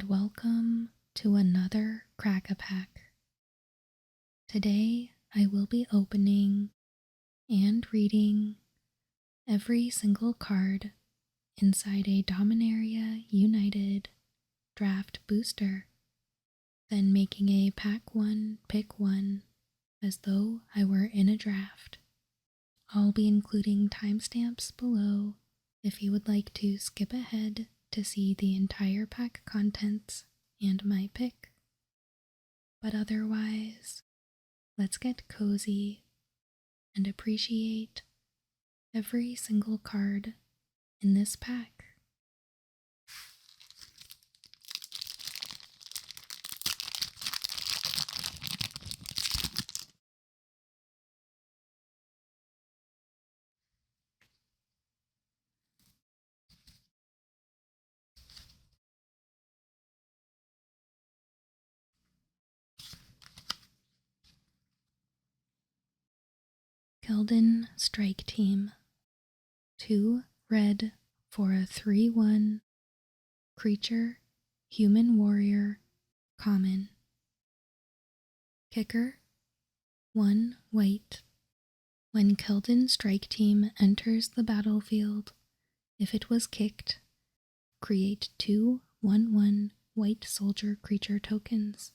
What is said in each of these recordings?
welcome to another Crack-a-Pack. Today I will be opening and reading every single card inside a Dominaria United draft booster, then making a pack one, pick one, as though I were in a draft. I'll be including timestamps below if you would like to skip ahead to see the entire pack contents and my pick. But otherwise, let's get cozy and appreciate every single card in this pack. Keldon Strike Team. 2 red for a 3/1 creature, human warrior, common. Kicker, 1 white. When Keldon Strike Team enters the battlefield, if it was kicked, create 2 1/1 white soldier creature tokens.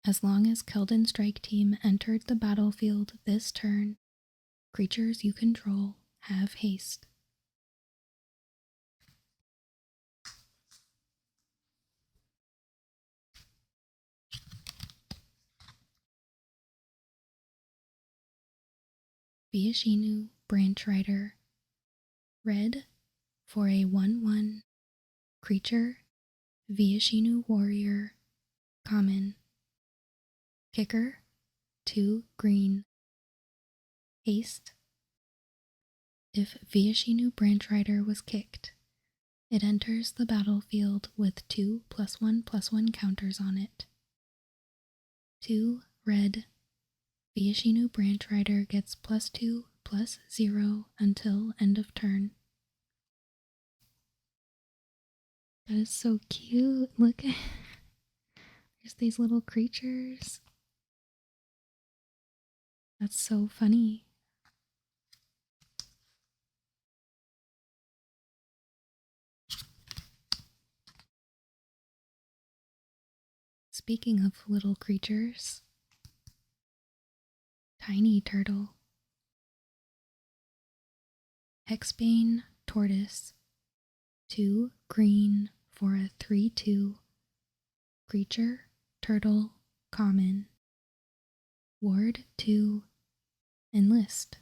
As long as Keldon Strike Team entered the battlefield this turn, creatures you control have haste. Viashino Branch Rider. Red for a 1/1 creature, Viashino Warrior, common. Kicker, 2 green. Haste. If Viashino Branch Rider was kicked, it enters the battlefield with 2 +1/+1 counters on it. 2 red. Viashino Branch Rider gets +2/+0 until end of turn. That is so cute. Look at there's these little creatures. That's so funny. Speaking of little creatures, Tiny Turtle. Hexbane Tortoise. 2 green for a 3/2 creature, turtle, common. Ward 2, enlist.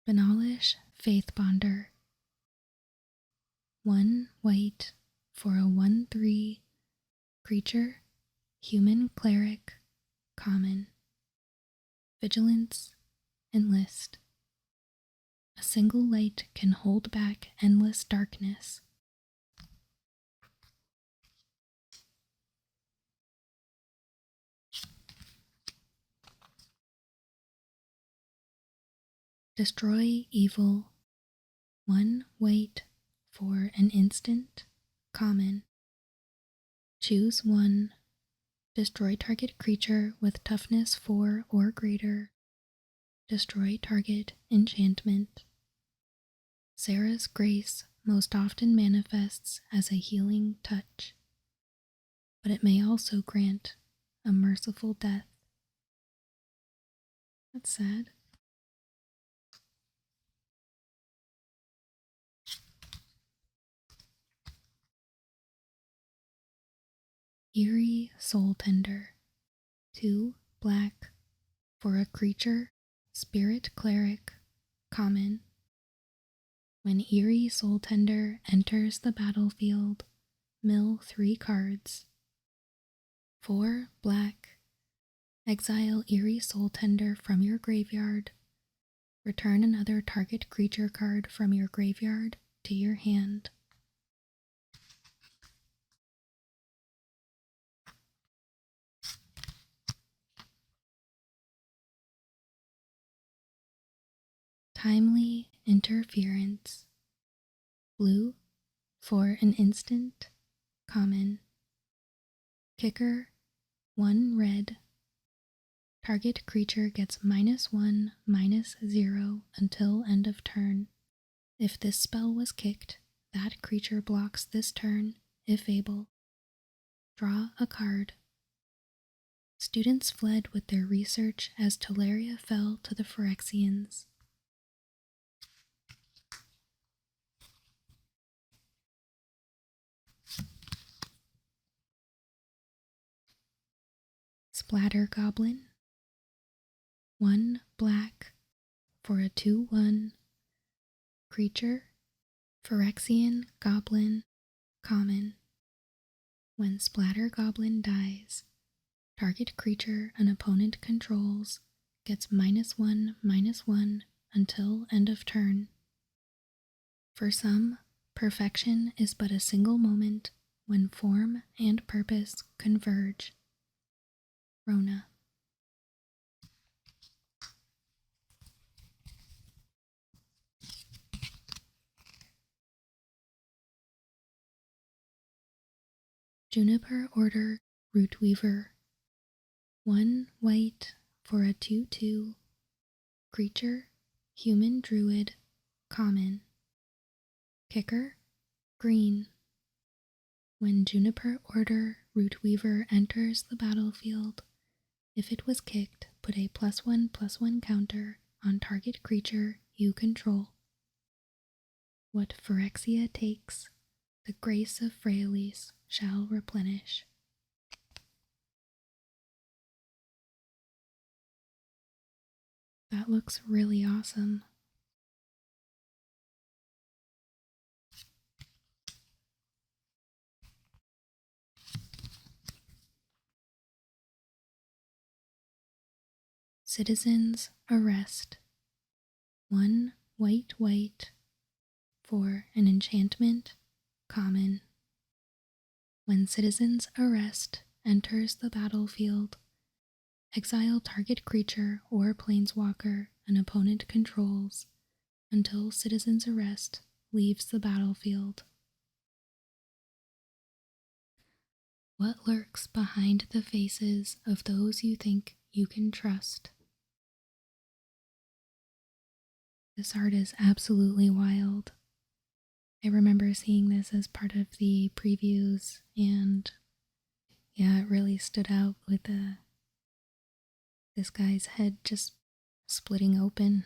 Benalish Faithbonder. 1 white for a 1/3 creature, human cleric, common. Vigilance, enlist. A single light can hold back endless darkness. Destroy evil. 1 white for an instant, common. Choose 1. Destroy target creature with toughness 4 or greater. Destroy target enchantment. Sarah's Grace most often manifests as a healing touch, but it may also grant a merciful death. That's sad. Eerie Soul Tender. 2 black for a creature, spirit cleric, common. When Eerie Soul Tender enters the battlefield, mill 3 cards. 4 black. Exile Eerie Soul Tender from your graveyard. Return another target creature card from your graveyard to your hand. Timely Interference. Blue, for an instant, common. Kicker, 1 red. Target creature gets -1, -0 until end of turn. If this spell was kicked, that creature blocks this turn, if able. Draw a card. Students fled with their research as Teleria fell to the Phyrexians. Splatter Goblin. 1 black for a 2/1 creature, Phyrexian Goblin, common. When Splatter Goblin dies, target creature an opponent controls gets -1, -1 until end of turn. For some, perfection is but a single moment when form and purpose converge. Rona. Juniper Order Rootweaver. 1 white for a 2/2 creature, human druid, common. Kicker, green. When Juniper Order Rootweaver enters the battlefield, if it was kicked, put a +1/+1 counter on target creature you control. What Phyrexia takes, the grace of Freyalise shall replenish. That looks really awesome. Citizens Arrest. 1 white for an enchantment, common. When Citizens Arrest enters the battlefield, exile target creature or planeswalker an opponent controls until Citizens Arrest leaves the battlefield. What lurks behind the faces of those you think you can trust? This art is absolutely wild. I remember seeing this as part of the previews, and yeah, it really stood out with this guy's head just splitting open.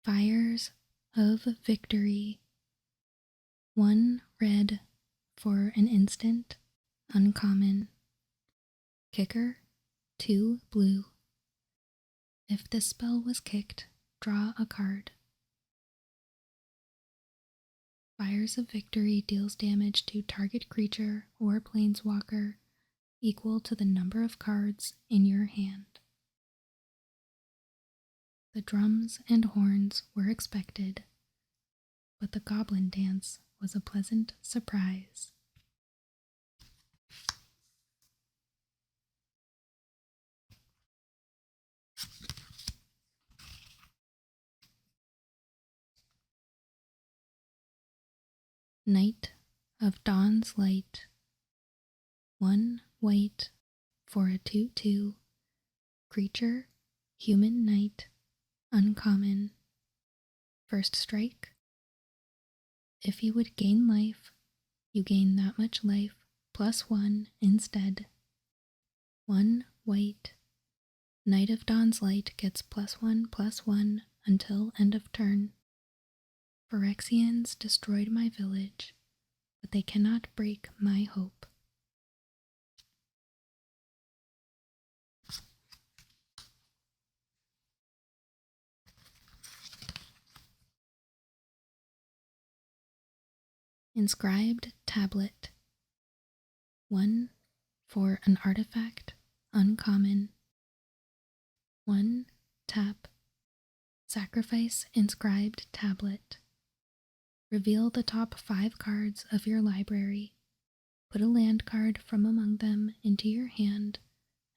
Fires of Victory. 1 red for an instant, uncommon. Kicker, 2 blue. If this spell was kicked, draw a card. Fires of Victory deals damage to target creature or planeswalker equal to the number of cards in your hand. The drums and horns were expected, but the goblin dance was a pleasant surprise. Night of Dawn's Light. 1 white for a 2/2 creature, human knight, uncommon. First strike. If you would gain life, you gain that much life +1 instead. 1 white. Night of Dawn's Light gets +1/+1 until end of turn. Phyrexians destroyed my village, but they cannot break my hope. Inscribed Tablet. 1 for an artifact, uncommon. 1 tap. Sacrifice Inscribed Tablet. Reveal the top 5 cards of your library. Put a land card from among them into your hand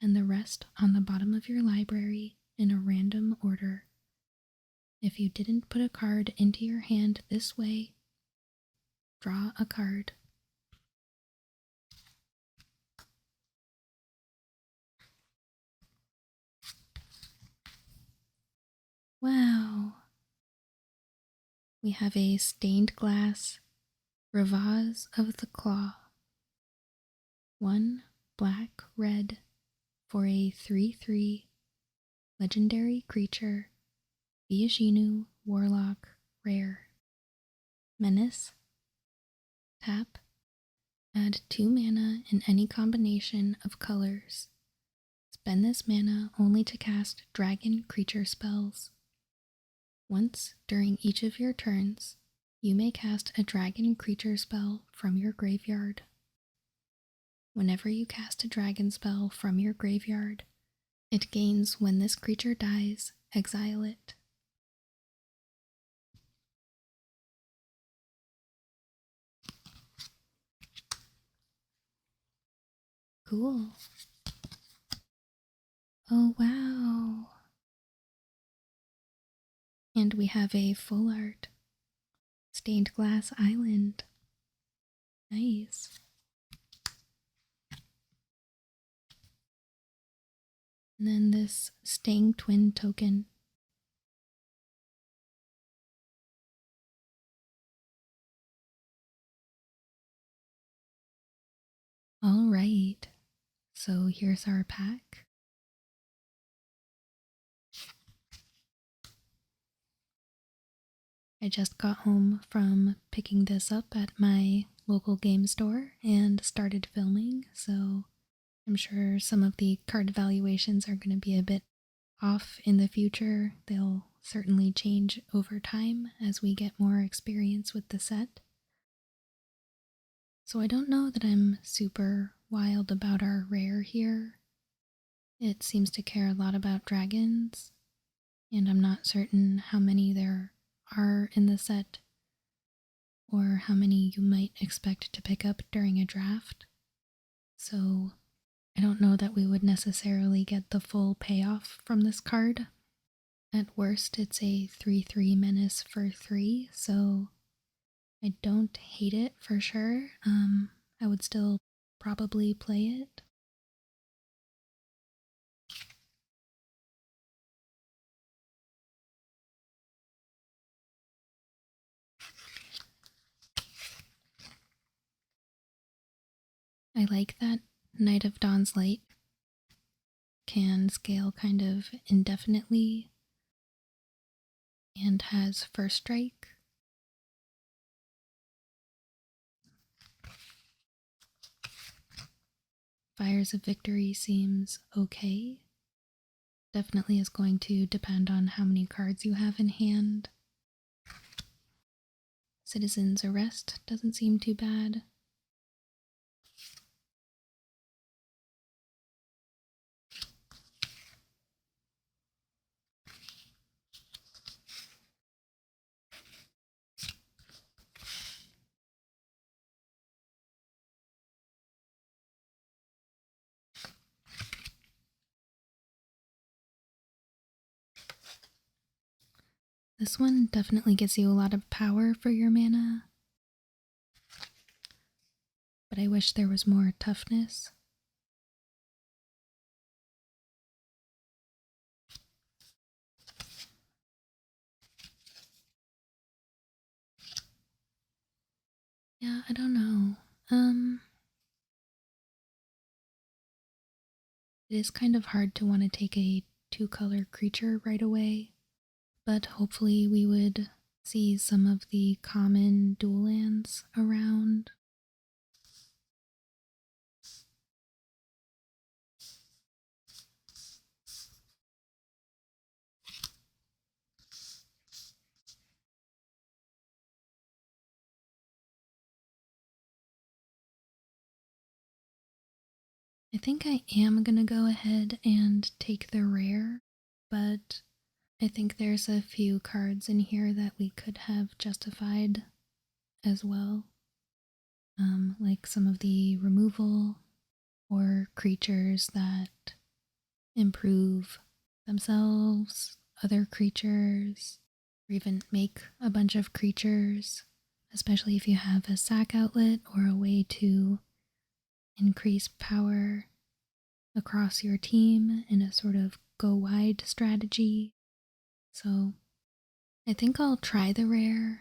and the rest on the bottom of your library in a random order. If you didn't put a card into your hand this way, draw a card. Wow! We have a stained glass Ravaz of the Claw. 1 black red for a 3/3 legendary creature, Viashinu Warlock rare. Menace. Tap. Add 2 mana in any combination of colors. Spend this mana only to cast dragon creature spells. Once during each of your turns, you may cast a dragon creature spell from your graveyard. Whenever you cast a dragon spell from your graveyard, it gains when this creature dies, exile it. Cool. Oh wow. And we have a full art. Stained Glass Island. Nice. And then this Staying Twin token. Alright, so here's our pack. I just got home from picking this up at my local game store and started filming, so I'm sure some of the card valuations are going to be a bit off in the future. They'll certainly change over time as we get more experience with the set. So I don't know that I'm super wild about our rare here. It seems to care a lot about dragons, and I'm not certain how many there are in the set or how many you might expect to pick up during a draft. So I don't know that we would necessarily get the full payoff from this card. At worst, it's a 3/3 menace for 3, so I don't hate it for sure. I would still probably play it. I like that Knight of Dawn's Light can scale kind of indefinitely and has first strike. Fires of Victory seems okay. Definitely is going to depend on how many cards you have in hand. Citizen's Arrest doesn't seem too bad. This one definitely gives you a lot of power for your mana, but I wish there was more toughness. Yeah, I don't know. It is kind of hard to want to take a 2-color creature right away, but hopefully we would see some of the common dual lands around. I think I am gonna go ahead and take the rare, but I think there's a few cards in here that we could have justified as well, like some of the removal or creatures that improve themselves, other creatures, or even make a bunch of creatures, especially if you have a sack outlet or a way to increase power across your team in a sort of go wide strategy. So I think I'll try the rare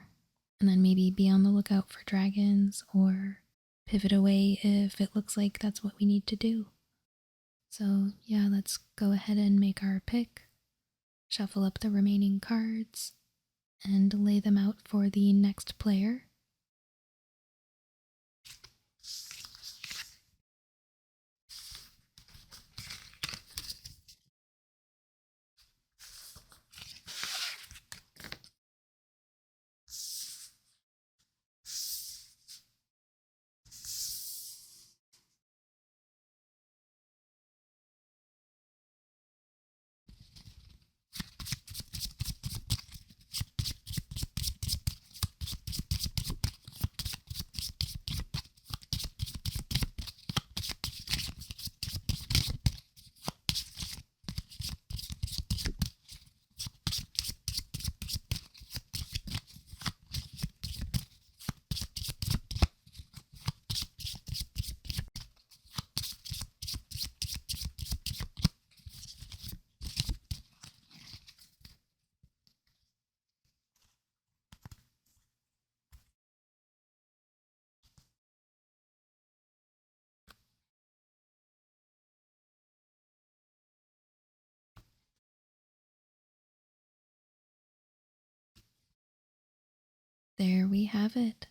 and then maybe be on the lookout for dragons or pivot away if it looks like that's what we need to do. So yeah, let's go ahead and make our pick, shuffle up the remaining cards, and lay them out for the next player. There we have it.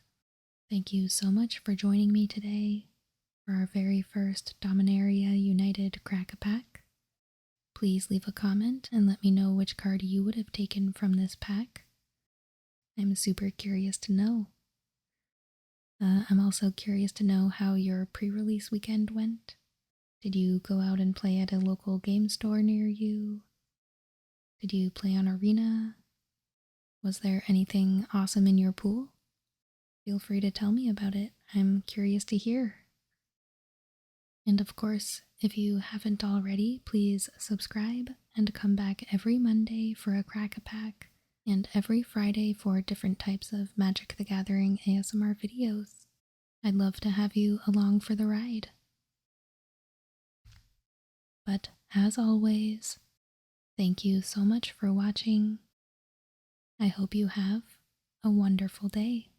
Thank you so much for joining me today for our very first Dominaria United Crack-a-Pack. Please leave a comment and let me know which card you would have taken from this pack. I'm super curious to know. I'm also curious to know how your pre-release weekend went. Did you go out and play at a local game store near you? Did you play on Arena? Was there anything awesome in your pool? Feel free to tell me about it. I'm curious to hear. And of course, if you haven't already, please subscribe and come back every Monday for a Crack-a-Pack and every Friday for different types of Magic the Gathering ASMR videos. I'd love to have you along for the ride. But as always, thank you so much for watching. I hope you have a wonderful day.